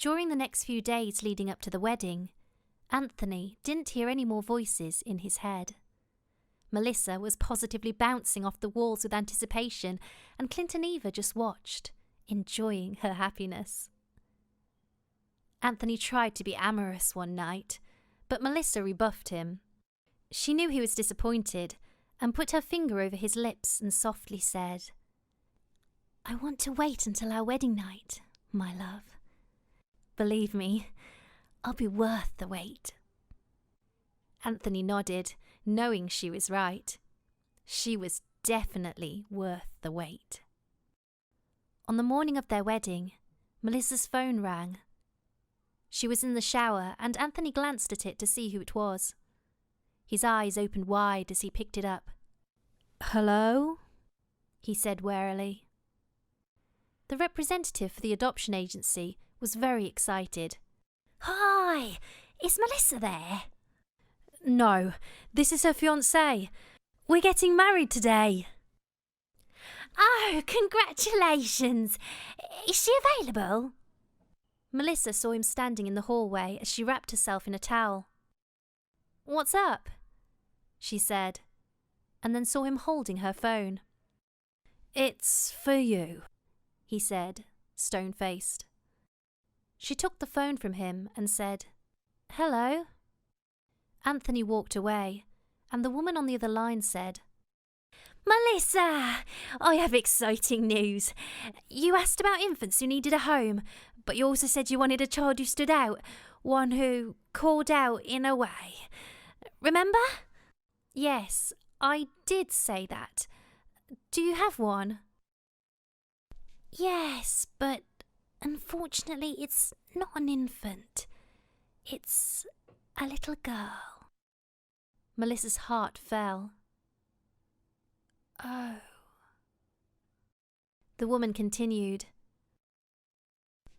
During the next few days leading up to the wedding, Anthony didn't hear any more voices in his head. Melissa was positively bouncing off the walls with anticipation, and Clinton Eva just watched, enjoying her happiness. Anthony tried to be amorous one night, but Melissa rebuffed him. She knew he was disappointed and put her finger over his lips and softly said, "I want to wait until our wedding night, my love. Believe me, I'll be worth the wait." Anthony nodded, knowing she was right. She was definitely worth the wait. On the morning of their wedding, Melissa's phone rang. She was in the shower, and Anthony glanced at it to see who it was. His eyes opened wide as he picked it up. "Hello?" he said warily. The representative for the adoption agency was very excited. "Hi, is Melissa there?" "No, this is her fiancé. We're getting married today." "Oh, congratulations! Is she available?" Melissa saw him standing in the hallway as she wrapped herself in a towel. "What's up?" she said, and then saw him holding her phone. "It's for you," he said, stone-faced. She took the phone from him and said, "Hello." Anthony walked away, and the woman on the other line said, "Melissa, I have exciting news. You asked about infants who needed a home, but you also said you wanted a child who stood out, one who called out in a way. Remember?" "Yes, I did say that. Do you have one?" "Yes, but unfortunately it's not an infant. It's a little girl." Melissa's heart fell. "Oh." The woman continued,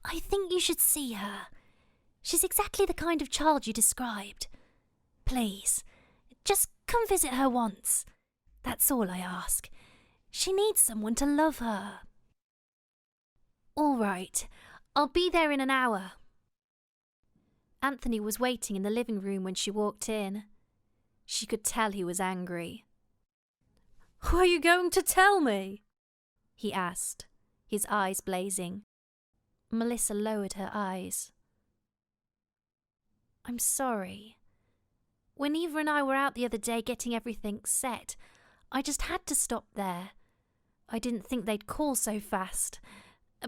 "I think you should see her. She's exactly the kind of child you described. Please, just come visit her once. That's all I ask. She needs someone to love her." "All right, I'll be there in an hour." Anthony was waiting in the living room when she walked in. She could tell he was angry. "Are you going to tell me?" he asked, his eyes blazing. Melissa lowered her eyes. "I'm sorry. When Eva and I were out the other day getting everything set, I just had to stop there. I didn't think they'd call so fast.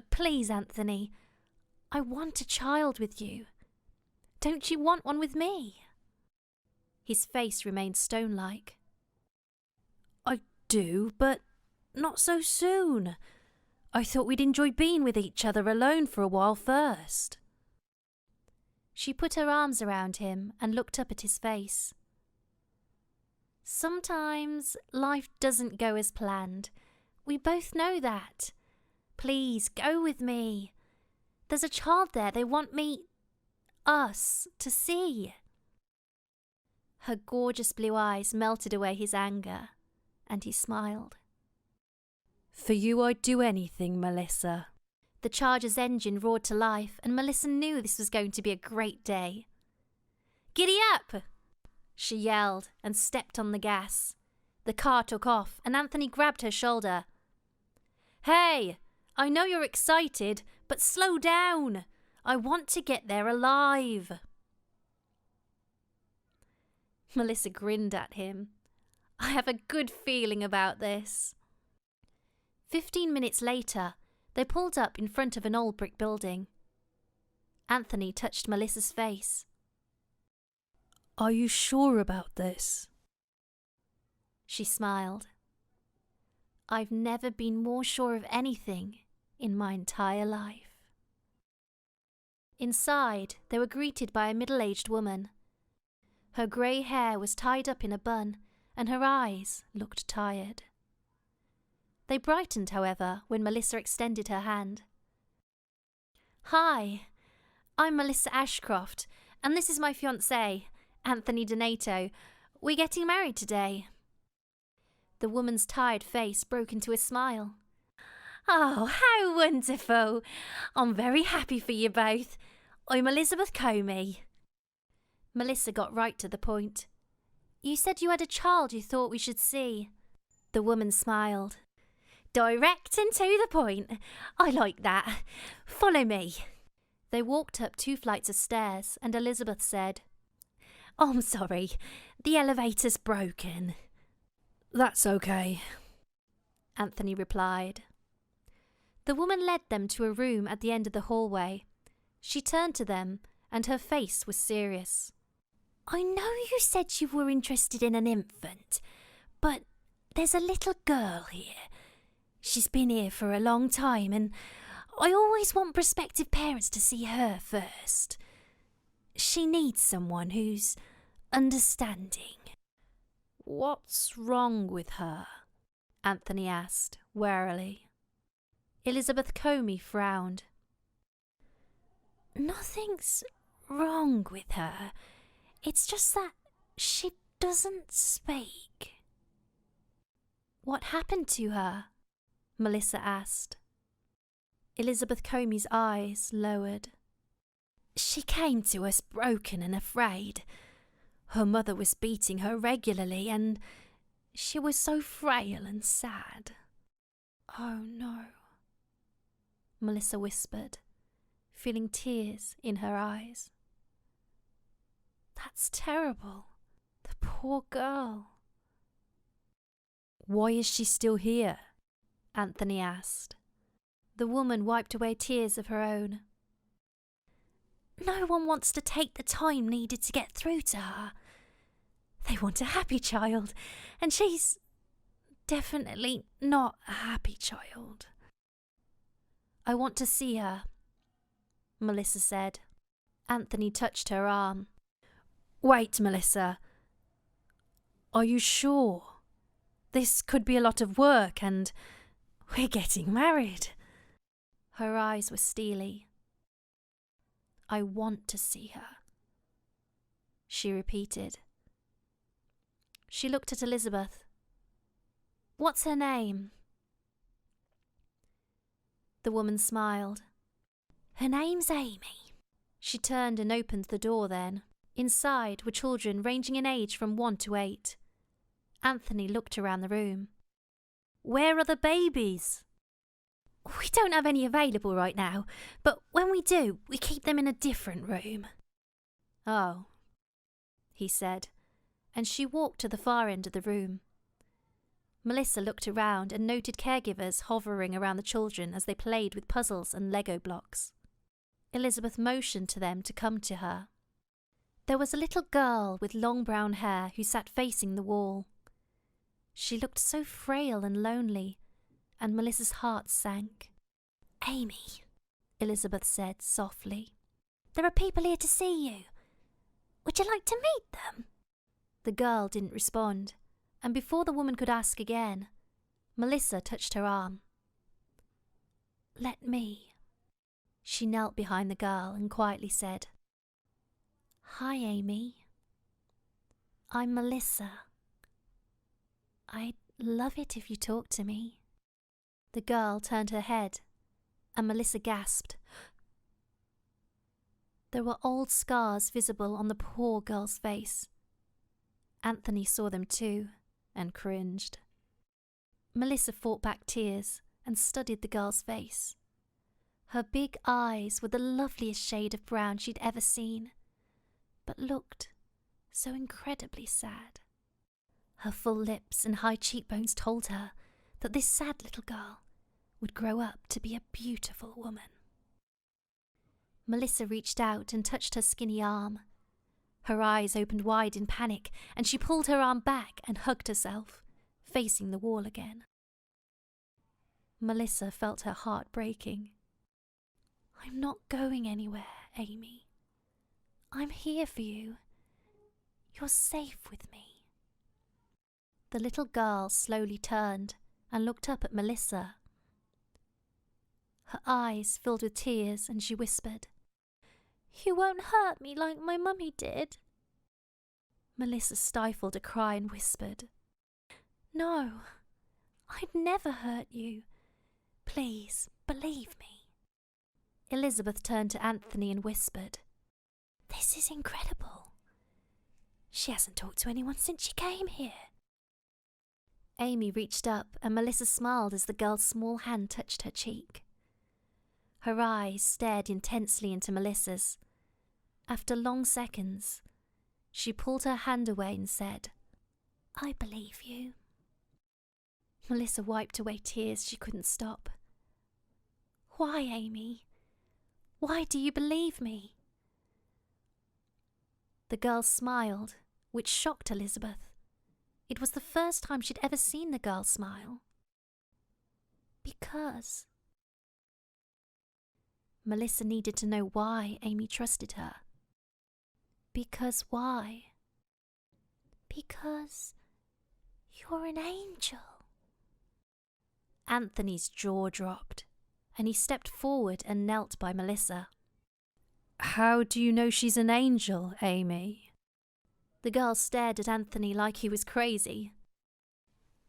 Please, Anthony, I want a child with you. Don't you want one with me?" His face remained stone-like. "I do, but not so soon. I thought we'd enjoy being with each other alone for a while first." She put her arms around him and looked up at his face. "Sometimes life doesn't go as planned. We both know that. Please, go with me. There's a child there they want us to see." Her gorgeous blue eyes melted away his anger, and he smiled. "For you I'd do anything, Melissa." The Charger's engine roared to life, and Melissa knew this was going to be a great day. "Giddy up!" she yelled and stepped on the gas. The car took off, and Anthony grabbed her shoulder. "Hey, I know you're excited, but slow down. I want to get there alive." Melissa grinned at him. "I have a good feeling about this." 15 minutes later, they pulled up in front of an old brick building. Anthony touched Melissa's face. "Are you sure about this?" She smiled. "I've never been more sure of anything in my entire life." Inside, they were greeted by a middle-aged woman. Her grey hair was tied up in a bun, and her eyes looked tired. They brightened, however, when Melissa extended her hand. "Hi, I'm Melissa Ashcroft, and this is my fiancé, Anthony Donato. We're getting married today." The woman's tired face broke into a smile. "Oh, how wonderful! I'm very happy for you both. I'm Elizabeth Comey. Melissa got right to the point. You said you had a child you thought we should see. The woman smiled. Direct and to the point. I like that. Follow me. They walked up 2 flights of stairs and Elizabeth said, I'm sorry, the elevator's broken. That's okay, Anthony replied. The woman led them to a room at the end of the hallway. She turned to them and her face was serious. I know you said you were interested in an infant, but there's a little girl here. She's been here for a long time and I always want prospective parents to see her first. She needs someone who's understanding. What's wrong with her? Anthony asked, warily. Elizabeth Comey frowned. Nothing's wrong with her. It's just that she doesn't speak. What happened to her? Melissa asked. Elizabeth Comey's eyes lowered. She came to us broken and afraid. Her mother was beating her regularly and she was so frail and sad. Oh no, Melissa whispered, feeling tears in her eyes. That's terrible. The poor girl. Why is she still here? Anthony asked. The woman wiped away tears of her own. No one wants to take the time needed to get through to her. They want a happy child, and she's definitely not a happy child. I want to see her, Melissa said. Anthony touched her arm. Wait, Melissa. Are you sure? This could be a lot of work and we're getting married. Her eyes were steely. I want to see her, she repeated. She looked at Elizabeth. What's her name? The woman smiled. Her name's Amy. She turned and opened the door then. Inside were children ranging in age from 1 to 8. Anthony looked around the room. Where are the babies? We don't have any available right now, but when we do, we keep them in a different room. Oh, he said, and she walked to the far end of the room. Melissa looked around and noted caregivers hovering around the children as they played with puzzles and Lego blocks. Elizabeth motioned to them to come to her. There was a little girl with long brown hair who sat facing the wall. She looked so frail and lonely, and Melissa's heart sank. Amy, Elizabeth said softly, there are people here to see you. Would you like to meet them? The girl didn't respond, and before the woman could ask again, Melissa touched her arm. Let me. She knelt behind the girl and quietly said, Hi, Amy. I'm Melissa. I'd love it if you talked to me. The girl turned her head, and Melissa gasped. There were old scars visible on the poor girl's face. Anthony saw them too, and cringed. Melissa fought back tears and studied the girl's face. Her big eyes were the loveliest shade of brown she'd ever seen, but looked so incredibly sad. Her full lips and high cheekbones told her that this sad little girl would grow up to be a beautiful woman. Melissa reached out and touched her skinny arm. Her eyes opened wide in panic, and she pulled her arm back and hugged herself, facing the wall again. Melissa felt her heart breaking. I'm not going anywhere, Amy. I'm here for you. You're safe with me. The little girl slowly turned and looked up at Melissa. Her eyes filled with tears and she whispered, You won't hurt me like my mummy did. Melissa stifled a cry and whispered, No, I'd never hurt you. Please, believe me. Elizabeth turned to Anthony and whispered, "This is incredible. She hasn't talked to anyone since she came here." Amy reached up and Melissa smiled as the girl's small hand touched her cheek. Her eyes stared intensely into Melissa's. After long seconds, she pulled her hand away and said, "I believe you." Melissa wiped away tears she couldn't stop. "Why, Amy? Why do you believe me?" The girl smiled, which shocked Elizabeth. It was the first time she'd ever seen the girl smile. "Because..." Melissa needed to know why Amy trusted her. "Because why?" "Because you're an angel." Anthony's jaw dropped, and he stepped forward and knelt by Melissa. "How do you know she's an angel, Amy?" The girl stared at Anthony like he was crazy.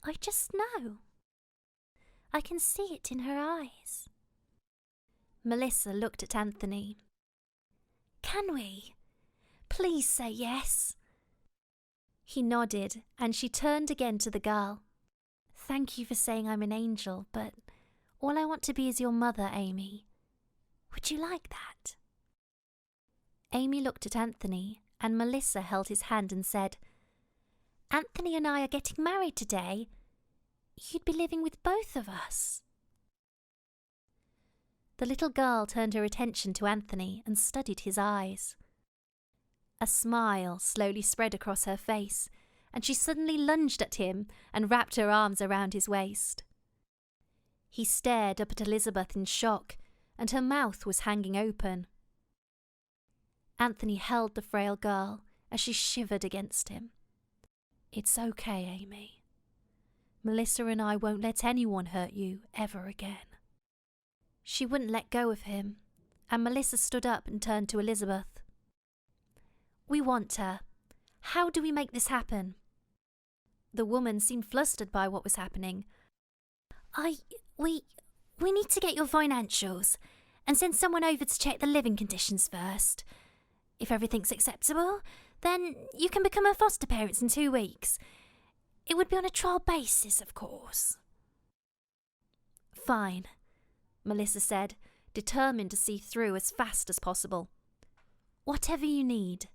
"I just know. I can see it in her eyes." Melissa looked at Anthony. "Can we? Please say yes." He nodded, and she turned again to the girl. "Thank you for saying I'm an angel, but all I want to be is your mother, Amy. Would you like that?" Amy looked at Anthony, and Melissa held his hand and said, "Anthony and I are getting married today. You'd be living with both of us." The little girl turned her attention to Anthony and studied his eyes. A smile slowly spread across her face, and she suddenly lunged at him and wrapped her arms around his waist. He stared up at Elizabeth in shock, and her mouth was hanging open. Anthony held the frail girl as she shivered against him. "It's okay, Amy. Melissa and I won't let anyone hurt you ever again." She wouldn't let go of him, and Melissa stood up and turned to Elizabeth. "We want her. How do we make this happen?" The woman seemed flustered by what was happening. We need to get your financials and send someone over to check the living conditions first. If everything's acceptable, then you can become her foster parents in 2 weeks. It would be on a trial basis, of course." "Fine," Melissa said, determined to see through as fast as possible. "Whatever you need."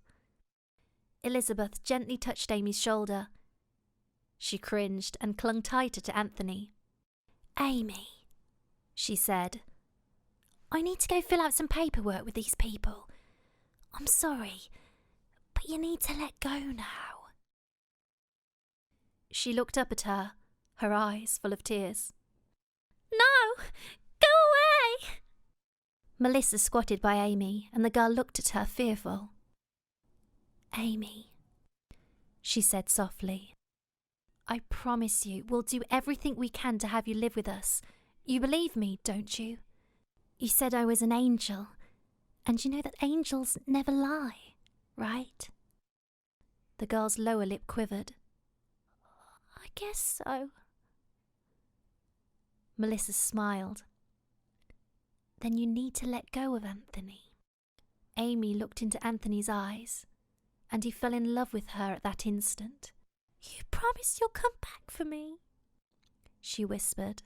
Elizabeth gently touched Amy's shoulder. She cringed and clung tighter to Anthony. "Amy," she said, "I need to go fill out some paperwork with these people. I'm sorry, but you need to let go now." She looked up at her eyes full of tears. "No! Go away!" Melissa squatted by Amy, and the girl looked at her fearful. "Amy," she said softly, "I promise you we'll do everything we can to have you live with us. You believe me, don't you? You said I was an angel, and you know that angels never lie, right?" The girl's lower lip quivered. "I guess so." Melissa smiled. "Then you need to let go of Anthony." Amy looked into Anthony's eyes, and he fell in love with her at that instant. "You promise you'll come back for me?" she whispered.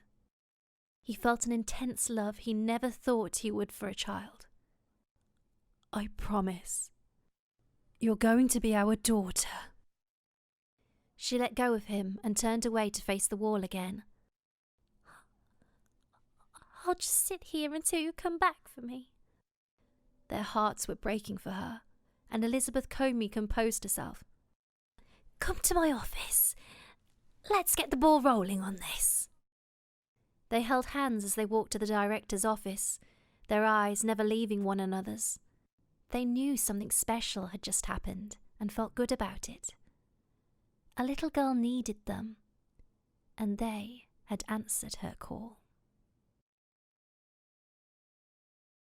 He felt an intense love he never thought he would for a child. "I promise. You're going to be our daughter." She let go of him and turned away to face the wall again. "I'll just sit here until you come back for me." Their hearts were breaking for her, and Elizabeth Comey composed herself. "Come to my office. Let's get the ball rolling on this." They held hands as they walked to the director's office, their eyes never leaving one another's. They knew something special had just happened and felt good about it. A little girl needed them, and they had answered her call.